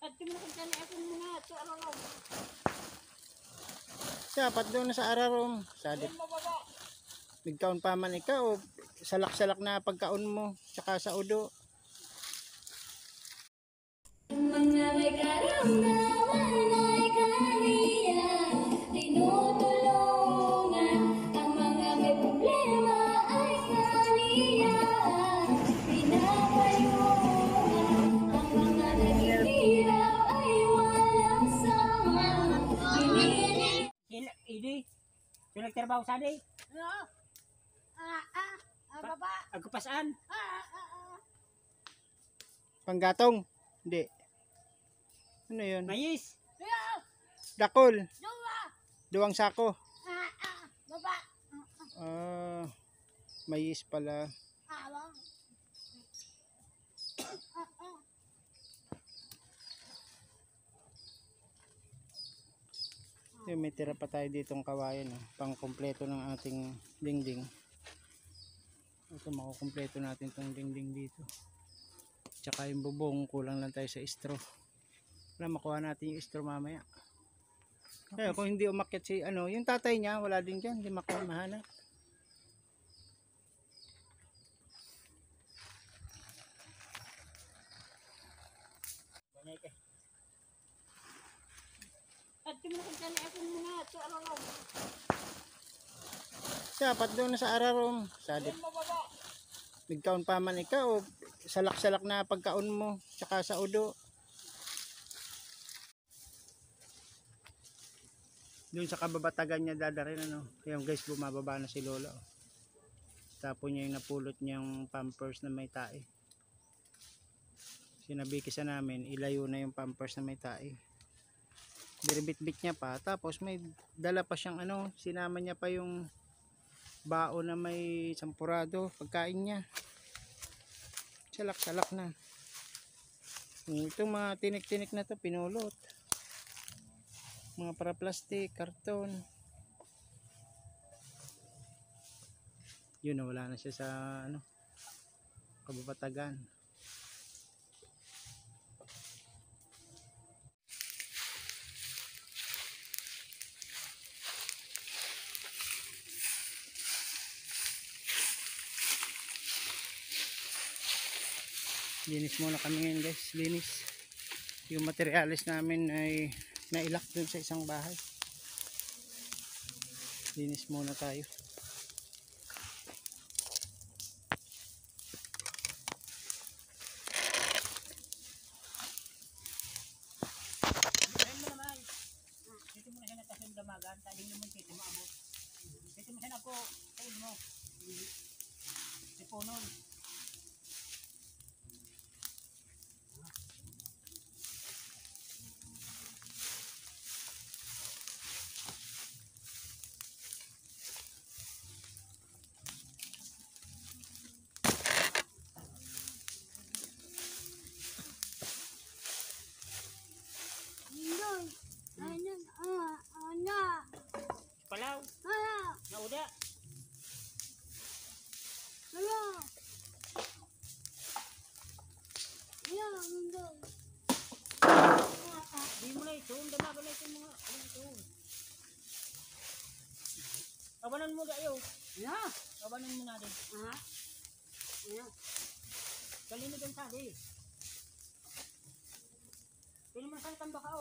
At kinukuntani ako mga ito araw. Dapat doon na sa ararom. Sadip. Bigkaon pa man ikaw. Salak-salak na pagkaon mo. Tsaka sa udo. Mga may karamdaman ay kaniya tinutulungan. Ang mga may problema ay kaniya pinapayungan. Ang mga naghihirap ay walang sama. Ini, pinagtrabaho sa di. Ano? Baba. Agpasaan. Panggatong. Hindi. Ano yun? Mais. Dakol. Dua. Duwang sako. Baba. Mais pala. Awang. May tira pa tayo ditong kawayan. Pang kompleto ng ating dingding. Ito makukompleto natin itong dingding dito. Tsaka yung bubong, kulang lang tayo sa straw. Wala, makuha natin yung straw mamaya. Kaya kung hindi umakyat si yung tatay niya, wala din dyan, hindi makuha, mahanap. At kinukuntani ako mga ito araw. Dapat doon na sa ararom. Sadip. Bigkaon pa man ikaw. Salak-salak na pagkaon mo. Tsaka sa udo. Doon sa kababatagan niya dadarin. Yung guys, bumababa na si Lola. Tapon niya yung napulot niyang pampers na may tae. Sinabikisan namin, ilayo na yung pampers na may tae. Biribit-bit niya pa. Tapos may dala pa siyang sinama niya pa yung baon na may sampurado. Pagkain niya. Salak-salak na. Itong mga tinik-tinik na to pinulot. Mga para plastic, karton. Yun, wala na siya sa kababatagan. Linis muna kami ngayon guys, linis. Yung materialis namin ay nailak dun sa isang bahay. Linis muna tayo. Dito mo na siya natasim damagan, tali naman dito maabot. Dito mo siya ako, tayo mo. Siponon. Palaw. Nauda. Di mo na ito, damagan na ito mga ito. Kabanan mo gayo. Kabanan mo na din. Kalinigan sa di. Pili mo na sa tamba ka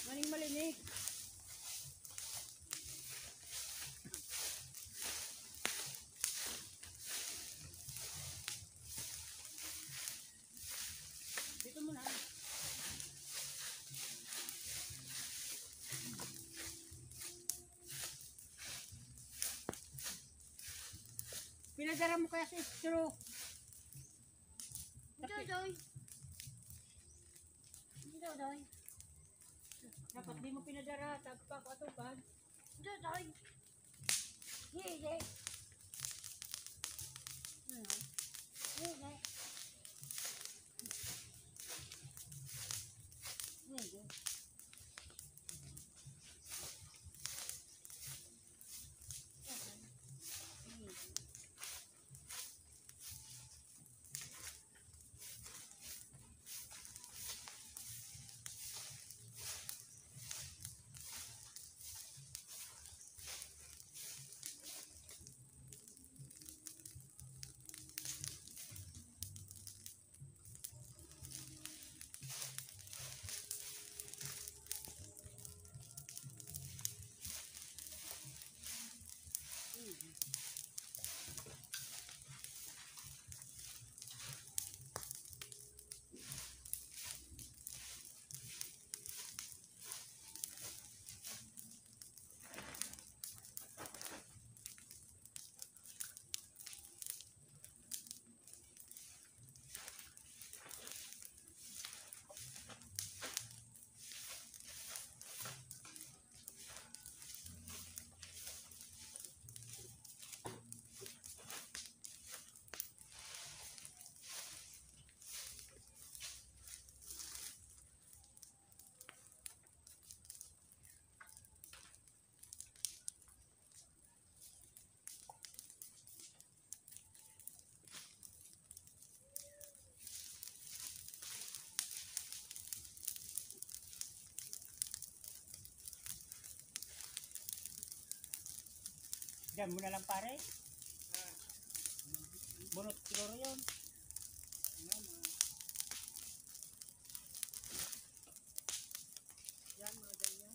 Maling malinig. Dito mo na. Pinadara mo kaya sa straw. Dapat di mo pinadara, tagpa ko ato bag. Diyan mo na lang pare. Bunot siguro yun. Yan, mga ganyan.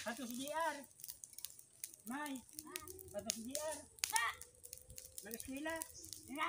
Ato si JR. May. Ato si JR. Nag-eskwela. Yan na.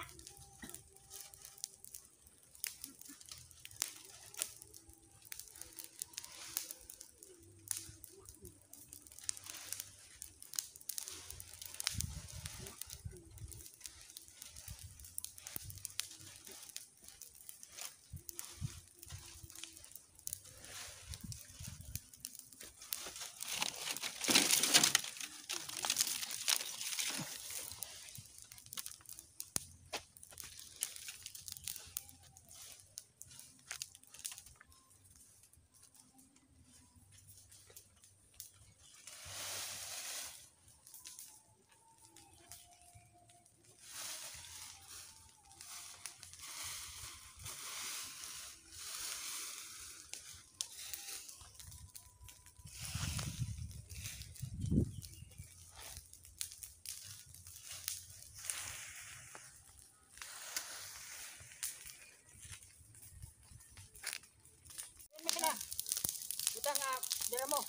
Buta nga, dala mo.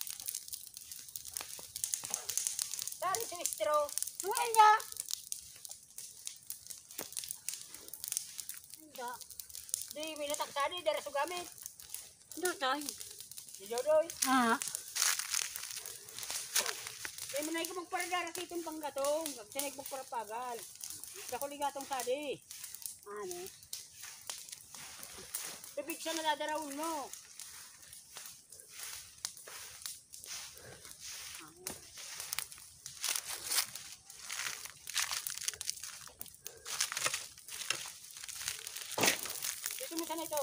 Dari si Istro. Ngayon niya. Hindi. Di, may nataksani, dara sa gamit. Dodoy. Si Jodoy. Ah. May manay ka magparadara kitong panggatong. Sinay ko parapagal. Dakuli gatong sadi. Ano? Tubig siya nadadarawin mo. Dito mo sana ito.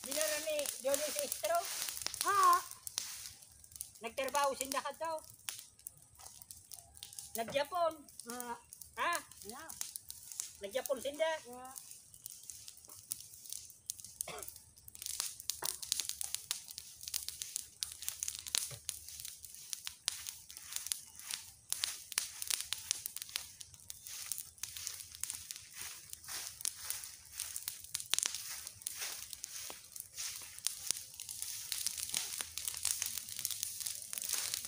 Dinara ni Jodoy si Istro. Ah. Nagtrabaho sinda ka daw. Nag-Japon. Ah. Ha? Ano? Nag-Japon sinda. Ah.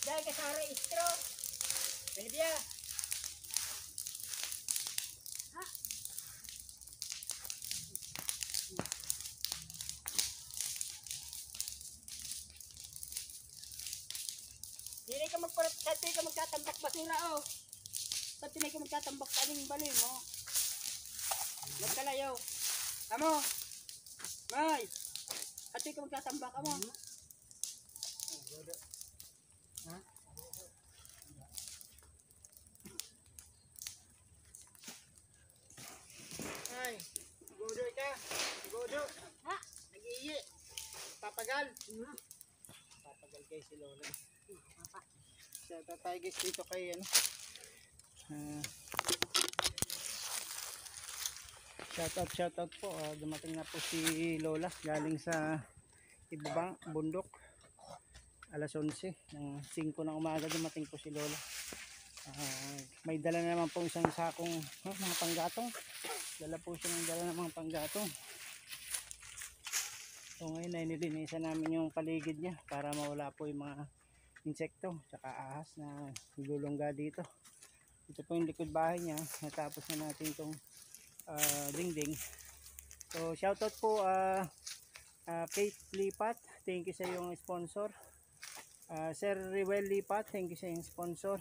Dahil ka sa hara Istro. Melibia. Ha? Hindi ka magparat, dati ka magtatambak basura oh. Dati ka magtatambak kaming baloy mo. Magkalayo. Kamo. May. Dati ka magtatambak mo. Ay, godo ka. Godo. Ha? Nag-iiyi. Papagal. Papagal kayo si Lola. Shout out tayo guys dito kay ano. Shout out po. Dumating na po si Lola galing sa ibabang bundok. Alas 11 ng 5 ng umaga dumating po si Lola. May dala na naman po isang sakong mga panggatong. Dala po siya ng dala ng mga panggatong. So ngayon ay nilinisan namin yung paligid niya para mawala po yung mga insekto tsaka ahas na nilulungga dito. Ito po yung likod bahay niya. Natapos na natin itong dingding. So shoutout po Kate Lipat, thank you sa iyong sponsor. Sir Riwel Lipat, thank you sa iyong sponsor.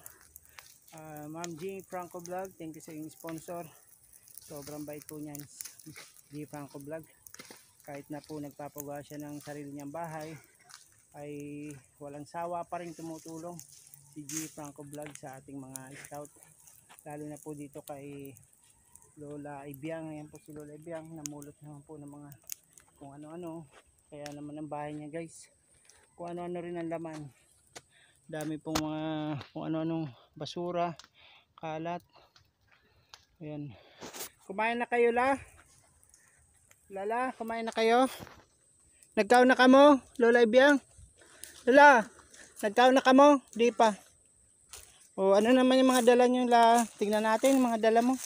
Ma'am G Franco Vlog, thank you sa iyong sponsor. Sobrang bait po niyan, G Franco Vlog. Kahit na po nagpapagawa siya ng sarili niyang bahay, ay walang sawa pa rin tumutulong si G Franco Vlog sa ating mga scout. Lalo na po dito kay Lola Ibiang. Ayan po si Lola Ibiang, namulot naman po ng mga kung ano-ano. Kaya naman ang bahay niya guys, kung ano-ano rin ang laman. Dami pong mga kung ano-anong basura, kalat. Ayan. Kumain na kayo Lala, kumain na kayo? Nagkaon na kamo, Lola Ibiang? Lola, nagkaon na kamo? Di pa. O ano naman yung mga dala nyo tingnan natin yung mga dala mo.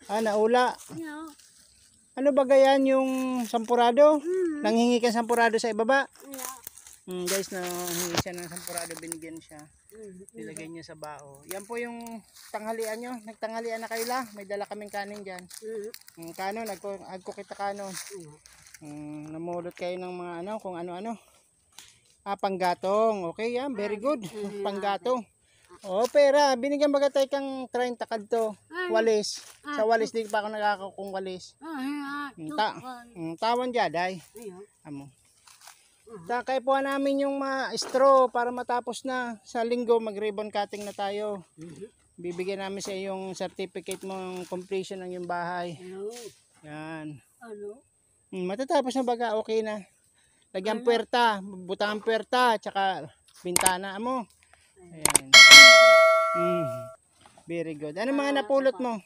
Naula. Ano? Ano ba gayan yung sampurado? Nanghingi ka sampurado sa ibaba? Ano? Guys, nanghingi siya ng sampurado, binigyan siya. Nilagay niya sa bao. Yan po yung tanghalian nyo. Nagtanghalian na kayo May dala kaming kanin dyan. Kanon, agko kita kanon. Namulot kayo ng mga kung ano-ano. Panggatong. Okay yan, very good. Panggatong. Pera. Binigyan baga tayo kang 30 kadto. Walis. Sa walis, di pa ako nakakakung walis. Tawan jaday. Amo. Kaya po namin yung straw para matapos na sa linggo, mag-ribbon cutting na tayo. Bibigyan namin sa yung certificate mong completion ng yung bahay. Yan. Ano? Matatapos na baga, okay na. Lagyan puwerta, butang puwerta, tsaka bintana mo. Ayan. Very good. Ano mga napulot mo?